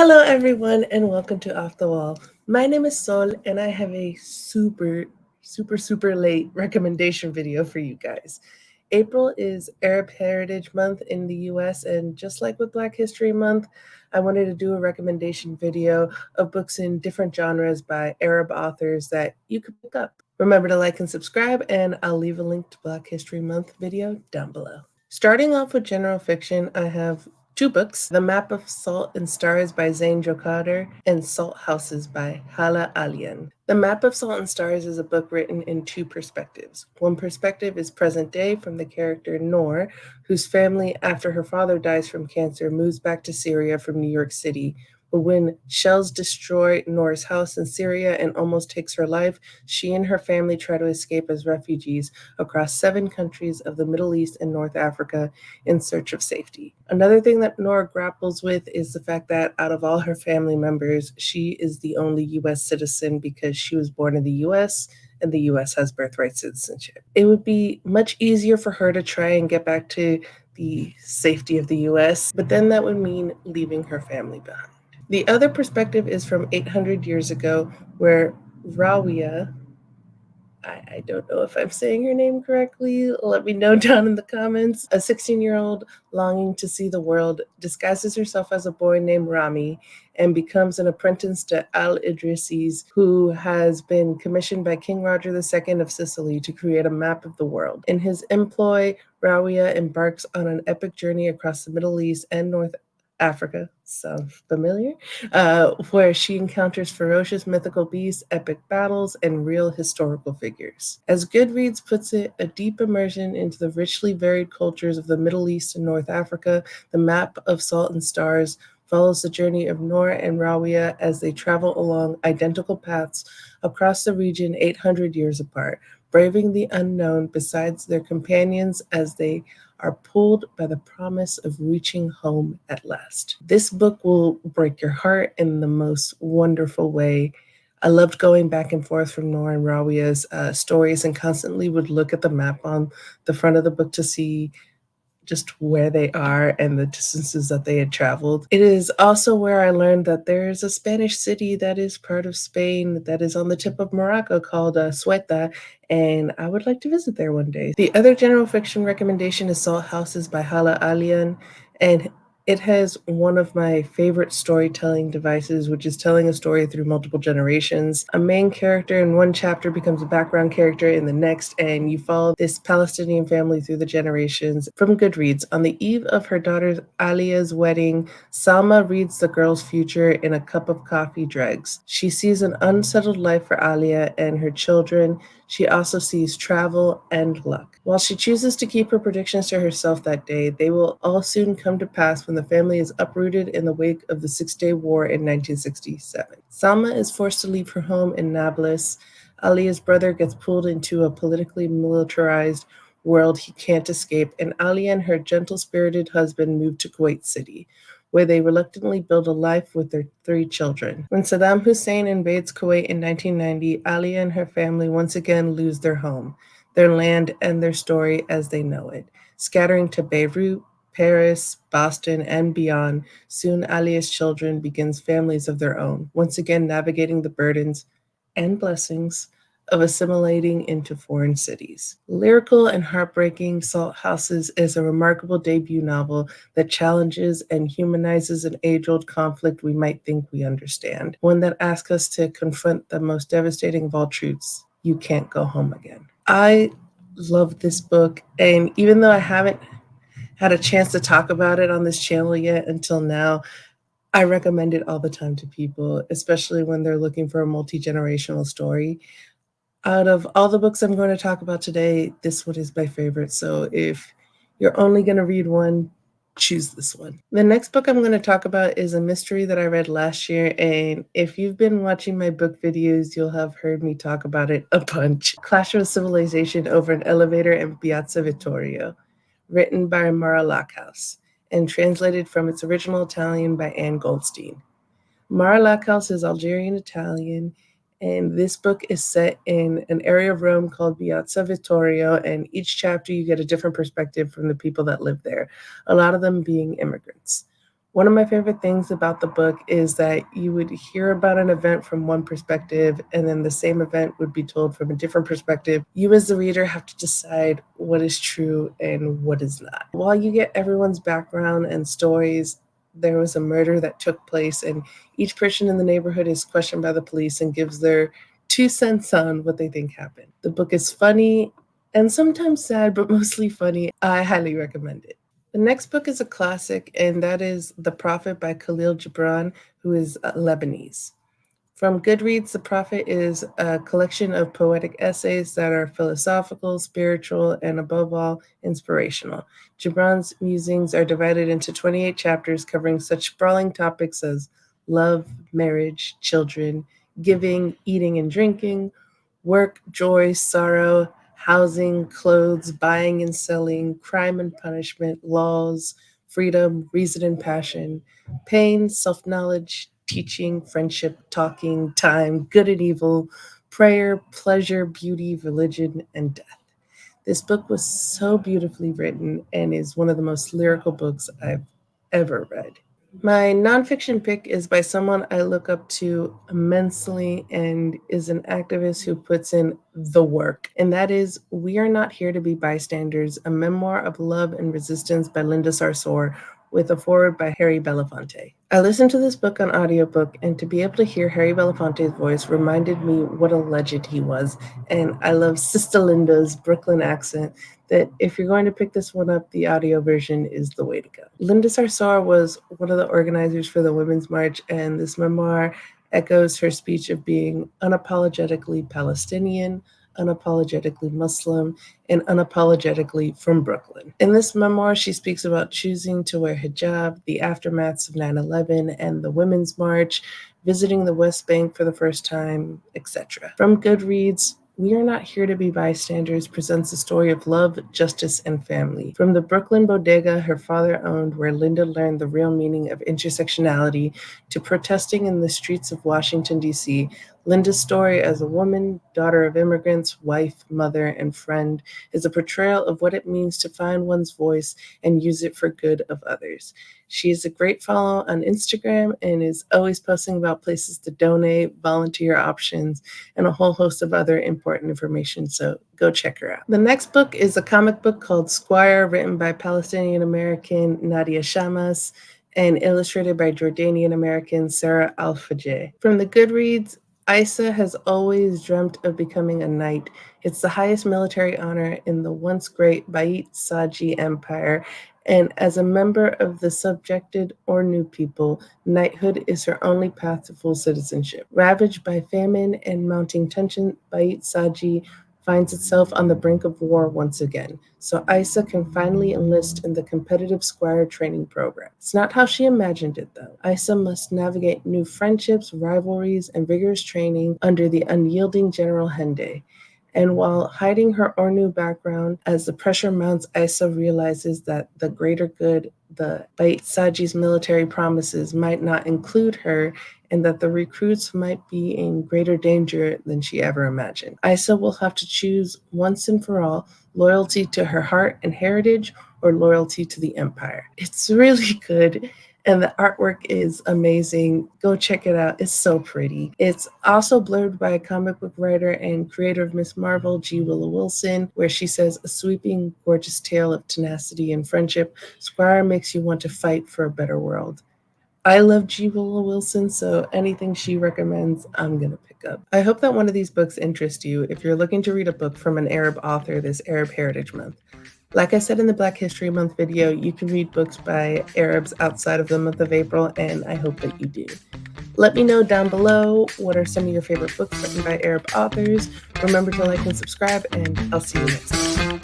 Hello, everyone, and welcome to Off the Wall. My name is Sol, and I have a super late recommendation video for you guys. April is Arab Heritage Month in the US, and just like with Black History Month, I wanted to do a recommendation video of books in different genres by Arab authors that you could pick up. Remember to like and subscribe, and I'll leave a link to Black History Month video down below. Starting off with general fiction, I have two books, The Map of Salt and Stars by Zane Jokader and Salt Houses by Hala Alian. The Map of Salt and Stars is a book written in two perspectives. One perspective is present day from the character Noor, whose family, after her father dies from cancer, moves back to Syria from New York City. But when shells destroy Noor's house in Syria and almost takes her life, she and her family try to escape as refugees across 7 countries of the Middle East and North Africa in search of safety. Another thing that Nora grapples with is the fact that out of all her family members, she is the only US citizen because she was born in the US and the US has birthright citizenship. It would be much easier for her to try and get back to the safety of the US, but then that would mean leaving her family behind. The other perspective is from 800 years ago, where Rawiya, I don't know if I'm saying her name correctly. Let me know down in the comments. A 16-year-old longing to see the world disguises herself as a boy named Rami and becomes an apprentice to Al Idrisis, who has been commissioned by King Roger II of Sicily to create a map of the world. In his employ, Rawiya embarks on an epic journey across the Middle East and North Africa, sounds familiar, where she encounters ferocious mythical beasts, epic battles, and real historical figures. As Goodreads puts it, a deep immersion into the richly varied cultures of the Middle East and North Africa, The Map of Salt and Stars follows the journey of Noor and Rawiya as they travel along identical paths across the region 800 years apart, braving the unknown besides their companions as they are pulled by the promise of reaching home at last. This book will break your heart in the most wonderful way. I loved going back and forth from Noor and Rawiya's stories and constantly would look at the map on the front of the book to see just where they are and the distances that they had traveled. It is also where I learned that there is a Spanish city that is part of Spain that is on the tip of Morocco called Ceuta, and I would like to visit there one day. The other general fiction recommendation is Salt Houses by Hala Alian, and it has one of my favorite storytelling devices, which is telling a story through multiple generations. A main character in one chapter becomes a background character in the next, and you follow this Palestinian family through the generations. From Goodreads, on the eve of her daughter Alia's wedding, Salma reads the girl's future in a cup of coffee dregs. She sees an unsettled life for Alia and her children. She also sees travel and luck. While she chooses to keep her predictions to herself that day, they will all soon come to pass when the family is uprooted in the wake of the Six-Day War in 1967. Salma is forced to leave her home in Nablus. Alia's brother gets pulled into a politically militarized world he can't escape, and Alia and her gentle-spirited husband move to Kuwait City, where they reluctantly build a life with their 3 children. When Saddam Hussein invades Kuwait in 1990, Alia and her family once again lose their home, their land, and their story as they know it. Scattering to Beirut, Paris, Boston, and beyond, soon Alia's children begins families of their own, once again navigating the burdens and blessings of assimilating into foreign cities. Lyrical and heartbreaking, Salt Houses is a remarkable debut novel that challenges and humanizes an age-old conflict we might think we understand, one that asks us to confront the most devastating of all truths: you can't go home again. I love this book, and even though I haven't had a chance to talk about it on this channel yet until now, I recommend it all the time to people, especially when they're looking for a multi-generational story. Out of all the books I'm going to talk about today, this one is my favorite. So if you're only going to read one, choose this one. The next book I'm going to talk about is a mystery that I read last year, and if you've been watching my book videos, you'll have heard me talk about it a bunch. Clash of Civilization Over an Elevator in Piazza Vittorio, written by Mara Lackhouse and translated from its original Italian by Anne Goldstein. Mara Lackhouse is Algerian Italian, and this book is set in an area of Rome called Piazza Vittorio, and each chapter you get a different perspective from the people that live there, a lot of them being immigrants. One of my favorite things about the book is that you would hear about an event from one perspective, and then the same event would be told from a different perspective. You, as the reader, have to decide what is true and what is not. While you get everyone's background and stories, there was a murder that took place, and each person in the neighborhood is questioned by the police and gives their 2 cents on what they think happened. The book is funny and sometimes sad, but mostly funny. I highly recommend it. The next book is a classic, and that is The Prophet by Khalil Gibran, who is Lebanese. From Goodreads, The Prophet is a collection of poetic essays that are philosophical, spiritual, and above all, inspirational. Gibran's musings are divided into 28 chapters covering such sprawling topics as love, marriage, children, giving, eating and drinking, work, joy, sorrow, housing, clothes, buying and selling, crime and punishment, laws, freedom, reason and passion, pain, self knowledge, teaching, friendship, talking, time, good and evil, prayer, pleasure, beauty, religion, and death. This book was so beautifully written and is one of the most lyrical books I've ever read. My nonfiction pick is by someone I look up to immensely and is an activist who puts in the work. And that is We Are Not Here to Be Bystanders, a memoir of love and resistance by Linda Sarsour, with a foreword by Harry Belafonte. I listened to this book on audiobook, and to be able to hear Harry Belafonte's voice reminded me what a legend he was. And I love Sister Linda's Brooklyn accent, that if you're going to pick this one up, the audio version is the way to go. Linda Sarsour was one of the organizers for the Women's March, and this memoir echoes her speech of being unapologetically Palestinian, unapologetically Muslim, and unapologetically from Brooklyn. In this memoir, she speaks about choosing to wear hijab, the aftermaths of 9/11, and the Women's March, visiting the West Bank for the first time, etc. From Goodreads, We Are Not Here to Be Bystanders presents a story of love, justice, and family. From the Brooklyn bodega her father owned, where Linda learned the real meaning of intersectionality, to protesting in the streets of Washington, D.C., Linda's story as a woman, daughter of immigrants, wife, mother, and friend is a portrayal of what it means to find one's voice and use it for good of others. She is a great follow on Instagram and is always posting about places to donate, volunteer options, and a whole host of other important information, so go check her out. The next book is a comic book called Squire, written by Palestinian-American Nadia Shamas and illustrated by Jordanian-American Sarah Alfajeh. From the Goodreads, Isa has always dreamt of becoming a knight. It's the highest military honor in the once great Bait Saji Empire, and as a member of the subjected or new people, knighthood is her only path to full citizenship. Ravaged by famine and mounting tension, Bait Saji finds itself on the brink of war once again, so Isa can finally enlist in the competitive Squire training program. It's not how she imagined it, though. Isa must navigate new friendships, rivalries, and rigorous training under the unyielding General Hende. And while hiding her Ornu background, as the pressure mounts, Isa realizes that the greater good, the Bait Saji's military promises, might not include her, and that the recruits might be in greater danger than she ever imagined. Isa will have to choose once and for all loyalty to her heart and heritage or loyalty to the empire. It's really good. And the artwork is amazing. Go check it out. It's so pretty. It's also blurred by a comic book writer and creator of Miss Marvel, G. Willow Wilson, where she says, a sweeping, gorgeous tale of tenacity and friendship. Squire makes you want to fight for a better world. I love G. Willow Wilson, so anything she recommends, I'm going to pick up. I hope that one of these books interests you if you're looking to read a book from an Arab author this Arab Heritage Month. Like I said in the Black History Month video, you can read books by Arabs outside of the month of April, and I hope that you do. Let me know down below what are some of your favorite books written by Arab authors. Remember to like and subscribe, and I'll see you next time.